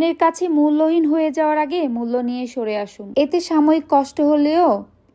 অন্যের কাছে মূল্যহীন হয়ে যাওয়ার আগে মূল্য নিয়ে সরে আসুন। এতে সাময়িক কষ্ট হলেও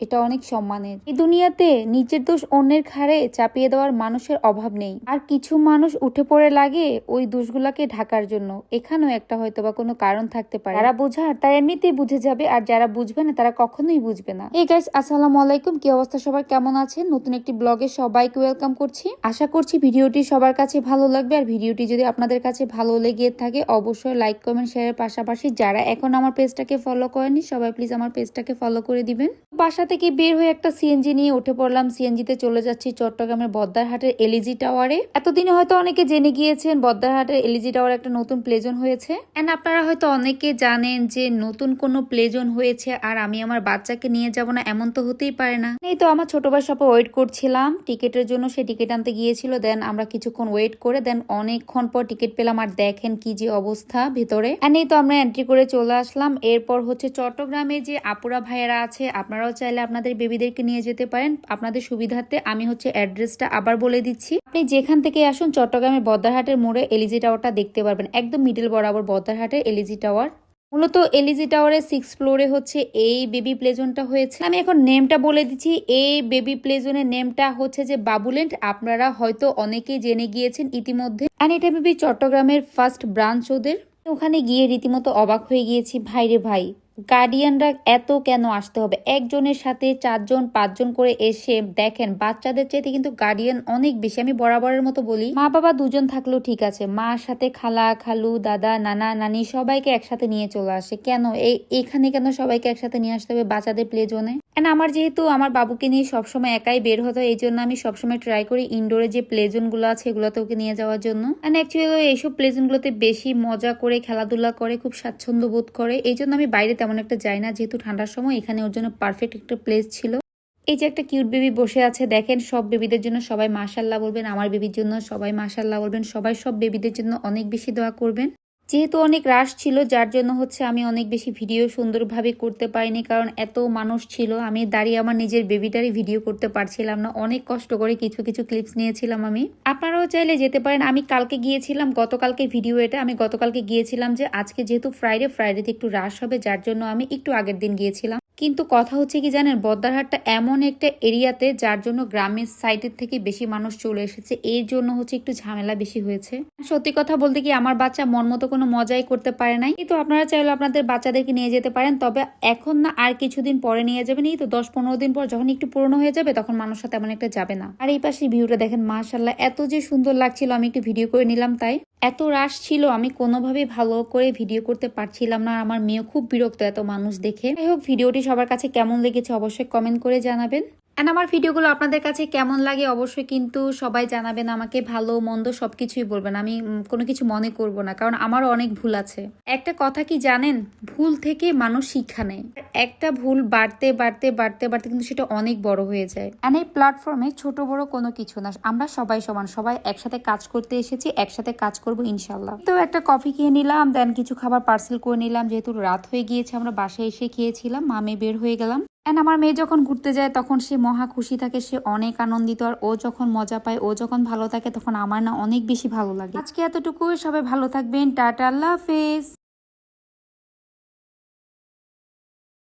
এটা অনেক সম্মানের। এই দুনিয়াতে নিজের দোষ অন্যের ঘাড়ে চাপিয়ে দেওয়ার মানুষের অভাব নেই। আর কিছু মানুষ উঠে পড়ে লাগে ওই দোষগুলাকে ঢাকার জন্য। এখানেও একটা হয়তো বা কোনো কারণ থাকতে পারে। যারা বোঝার তারা এমনিতেই বুঝে যাবে, আর যারা বুঝবে না তারা কখনোই বুঝবে না। এই গাইস, আসসালামু আলাইকুম। কি অবস্থা সবার, কেমন আছেন? নতুন একটি ব্লগে সবাইকে ওয়েলকাম করছি। আশা করছি ভিডিওটি সবার কাছে ভালো লাগবে। আর ভিডিওটি যদি আপনাদের কাছে ভালো লেগে থাকে অবশ্যই লাইক কমেন্ট শেয়ারের পাশাপাশি যারা এখন আমার পেজটাকে ফলো করেনি সবাই প্লিজ আমার পেজটাকে ফলো করে দিবেন। বাসা থেকে বের হয়ে একটা সিএনজি নিয়ে উঠে পড়লাম। সিএনজিতে চলে যাচ্ছি চট্টগ্রামের বদ্দারহাটের এলইজি টাওয়ারে। এতদিনে হয়তো অনেকে জেনে গিয়েছেন বদ্দারহাটের এলইজি টাওয়ারে একটা নতুন প্লে জোন হয়েছে। এন্ড আপনারা হয়তো অনেকে জানেন যে নতুন কোনো প্লে জোন হয়েছে আর আমি আমার বাচ্চাকে নিয়ে যাব না, এমন তো হতেই পারে না। এই তো আমার ছোট ভাই সবাই ওয়েট করছিলাম টিকিটের জন্য, সে টিকিট আনতে গিয়েছিল। দেন আমরা কিছুক্ষণ ওয়েট করে দেন অনেকক্ষণ পর টিকিট পেলাম। আর দেখেন কি যে অবস্থা ভিতরে। এন্ড এই তো আমরা এন্ট্রি করে চলে আসলাম। এরপর হচ্ছে চট্টগ্রামে যে আপুরা ভাইয়েরা আছে আপনারাও চাইলে আপনাদের বেবিদেরকে নিয়ে যেতে পারেন আপনাদের সুবিধার্থে। আমি হচ্ছে অ্যাড্রেসটা আবার বলে দিচ্ছি। আপনি যেখান থেকে আসুন চট্টগ্রামের বদ্দারহাটের মোড়ে এলইজি টাওয়ারটা দেখতে পারবেন, একদম মিডল বরাবর বদ্দারহাটের এলইজি টাওয়ার। মূলত এলইজি টাওয়ারের 6th ফ্লোরে হচ্ছে এই বেবি প্লেজনটা হয়েছে। আমি এখন নেমটা বলে দিচ্ছি। এই বেবি প্লেজনের নেমটা হচ্ছে যে বাবুল্যান্ড। আপনারা হয়তো অনেকেই জেনে গিয়েছেন ইতিমধ্যে। আর এটা বেবি চট্টগ্রামের ফার্স্ট ব্রাঞ্চ ওদের। ওখানে গিয়ে রীতিমতো অবাক হয়ে গিয়েছি। ভাইরে ভাই, গার্ডিয়ানরা এত কেন আসতে হবে? একজনের সাথে 4জন 5জন করে এসে দেখেন বাচ্চাদের চাইতে কিন্তু গার্ডিয়ান অনেক বেশি। আমি বরাবরের মতো বলি, মা বাবা দুজন থাকলেও ঠিক আছে, মার সাথে খালা খালু দাদা নানা নানি সবাইকে একসাথে নিয়ে চলে আসে। কেন এখানে কেন সবাইকে একসাথে নিয়ে আসতে হবে বাচ্চাদের প্লে জোনে? এন্ড আমার যেহেতু আমার বাবুকে নিয়ে সবসময় একাই বের হতো, এই জন্য আমি সবসময় ট্রাই করি ইনডোরে যে প্লে জোন গুলো আছে এগুলোতে ওকে নিয়ে যাওয়ার জন্য। এন্ড অ্যাকচুয়ালি এইসব প্লে জোন গুলোতে বেশি মজা করে খেলাধুলা করে, খুব স্বাচ্ছন্দ্য বোধ করে। এই জন্য আমি বাইরে তেমন একটা যাই না, যেহেতু ঠান্ডার সময় এখানে ওর জন্য পারফেক্ট একটা প্লেস ছিল। এই যে একটা কিউট বেবি বসে আছে দেখেন। সব বেবিদের জন্য সবাই মাশাল্লাহ বলবেন, আমার বেবির জন্য সবাই মাশাল্লাহ বলবেন। সবাই সব বেবিদের জন্য অনেক বেশি দোয়া করবেন। যেহেতু অনেক রাশ ছিল যার জন্য হচ্ছে আমি অনেক বেশি ভিডিও সুন্দরভাবে করতে পারিনি, কারণ এত মানুষ ছিল। আমি দাঁড়িয়ে আমার নিজের বেবিটারই ভিডিও করতে পারছিলাম না, অনেক কষ্ট করে কিছু কিছু ক্লিপস নিয়েছিলাম আমি। আপনারাও চাইলে যেতে পারেন। আমি কালকে গিয়েছিলাম, গতকালকে ভিডিও এটা। আমি গতকালকে গিয়েছিলাম যে আজকে যেহেতু ফ্রাইডেতে একটু রাশ হবে যার জন্য আমি একটু আগের দিন গিয়েছিলাম। কিন্তু কথা হচ্ছে কি জানেন, বদ্দারহাটটা এমন একটা এরিয়াতে যার জন্য গ্রামের সাইডের থেকে বেশি মানুষ চলে এসেছে, এই জন্য হচ্ছে একটু ঝামেলা বেশি হয়েছে। সত্যি কথা বলতে কি আমার বাচ্চা মন মতো কোনো মজাই করতে পারে নাই। কিন্তু আপনারা চাইলে আপনাদের বাচ্চাদেরকে নিয়ে যেতে পারেন, তবে এখন না, আর কিছুদিন পরে নিয়ে যাবেন। এই তো 10-15 দিন পর যখন একটু পুরনো হয়ে যাবে তখন মানুষের তেমন একটা যাবে না। আর এই পাশে ভিউটা দেখেন, মাশাল্লাহ এত যে সুন্দর লাগছিল। আমি একটু ভিডিও করে নিলাম, তাই এত রাশ ছিল আমি কোনোভাবেই ভালো করে ভিডিও করতে পারছিলাম না। আমার মেয়ে খুব বিরক্ত এত মানুষ দেখে। যাই হোক, ভিডিওটি সবার কাছে কেমন লেগেছে অবশ্যই কমেন্ট করে জানাবেন। এন্ড আমার ভিডিওগুলো আপনাদের কাছে কেমন লাগে অবশ্যই কিন্তু সবাই জানাবেন আমাকে। ভালো মন্দ সবকিছুই বলবেন, আমি কোনো কিছু মনে করব না, কারণ আমারও অনেক ভুল আছে। একটা কথা কি জানেন, ভুল থেকে মানুষ শিক্ষা নেয়। একটা ভুল বাড়তে বাড়তে বাড়তে বাড়তে কিন্তু সেটা অনেক বড় হয়ে যায়। এন্ড এই প্ল্যাটফর্মে ছোট বড় কোনো কিছু না, আমরা সবাই সমান, সবাই একসাথে কাজ করতে এসেছি, একসাথে কাজ করব ইনশাল্লাহ। তো একটা কফি খেয়ে নিলাম, দেন কিছু খাবার পার্সেল করে নিলাম। যেহেতু রাত হয়ে গিয়েছে আমরা বাসায় এসে খেয়েছিলাম, মামে বের হয়ে গেলাম। এন্ড আমার মেয়ে যখন ঘুরতে যায় তখন সে মহা খুশি থাকে, সে অনেক আনন্দিত। আর ও যখন মজা পায়, ও যখন ভালো থাকে তখন আমার না অনেক বেশি ভালো লাগে। আজকে এতটুকু, সবাই ভালো থাকবেন, টাটা, আল্লাহ হাফেজ।